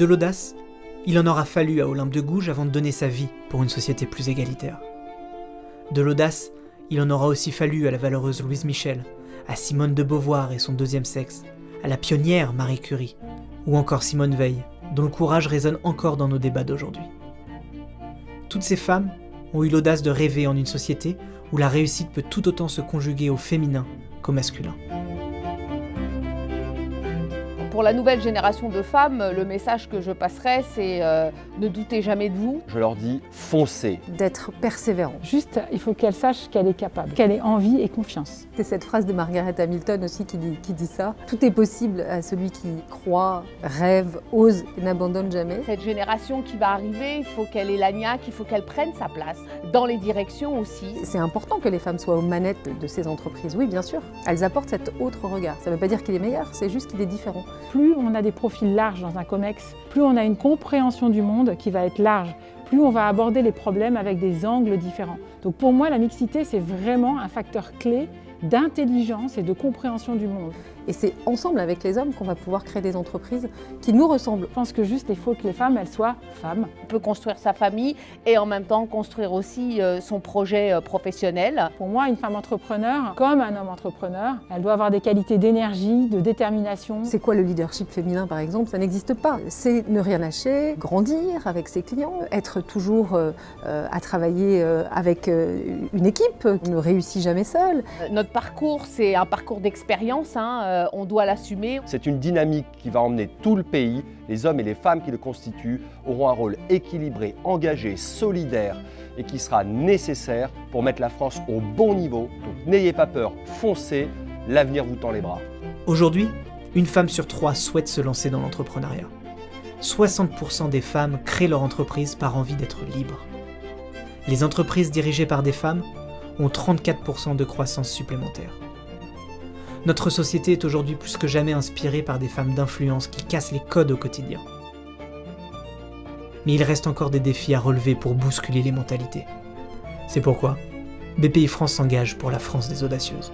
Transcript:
De l'audace, il en aura fallu à Olympe de Gouges avant de donner sa vie pour une société plus égalitaire. De l'audace, il en aura aussi fallu à la valeureuse Louise Michel, à Simone de Beauvoir et son deuxième sexe, à la pionnière Marie Curie, ou encore Simone Veil, dont le courage résonne encore dans nos débats d'aujourd'hui. Toutes ces femmes ont eu l'audace de rêver en une société où la réussite peut tout autant se conjuguer au féminin qu'au masculin. Pour la nouvelle génération de femmes, le message que je passerai, c'est ne doutez jamais de vous. Je leur dis foncez. D'être persévérant. Juste, il faut qu'elle sache qu'elle est capable, qu'elle ait envie et confiance. C'est cette phrase de Margaret Hamilton aussi qui dit ça. Tout est possible à celui qui croit, rêve, ose et n'abandonne jamais. Cette génération qui va arriver, il faut qu'elle ait la niaque, il faut qu'elle prenne sa place, dans les directions aussi. C'est important que les femmes soient aux manettes de ces entreprises, oui bien sûr. Elles apportent cet autre regard. Ça ne veut pas dire qu'il est meilleur, c'est juste qu'il est différent. Plus on a des profils larges dans un COMEX, plus on a une compréhension du monde qui va être large, plus on va aborder les problèmes avec des angles différents. Donc pour moi, la mixité, c'est vraiment un facteur clé d'intelligence et de compréhension du monde. Et c'est ensemble avec les hommes qu'on va pouvoir créer des entreprises qui nous ressemblent. Je pense que juste, il faut que les femmes, elles soient femmes. On peut construire sa famille et en même temps construire aussi son projet professionnel. Pour moi, une femme entrepreneur, comme un homme entrepreneur, elle doit avoir des qualités d'énergie, de détermination. C'est quoi le leadership féminin par exemple? Ça n'existe pas. C'est ne rien lâcher, grandir avec ses clients, être toujours à travailler avec une équipe. On ne réussit jamais seul. Notre parcours, c'est un parcours d'expérience, on doit l'assumer. C'est une dynamique qui va emmener tout le pays. Les hommes et les femmes qui le constituent auront un rôle équilibré, engagé, solidaire et qui sera nécessaire pour mettre la France au bon niveau. Donc n'ayez pas peur, foncez, l'avenir vous tend les bras. Aujourd'hui, une femme sur 3 souhaite se lancer dans l'entrepreneuriat. 60% des femmes créent leur entreprise par envie d'être libres. Les entreprises dirigées par des femmes ont 34% de croissance supplémentaire. Notre société est aujourd'hui plus que jamais inspirée par des femmes d'influence qui cassent les codes au quotidien. Mais il reste encore des défis à relever pour bousculer les mentalités. C'est pourquoi BPI France s'engage pour la France des audacieuses.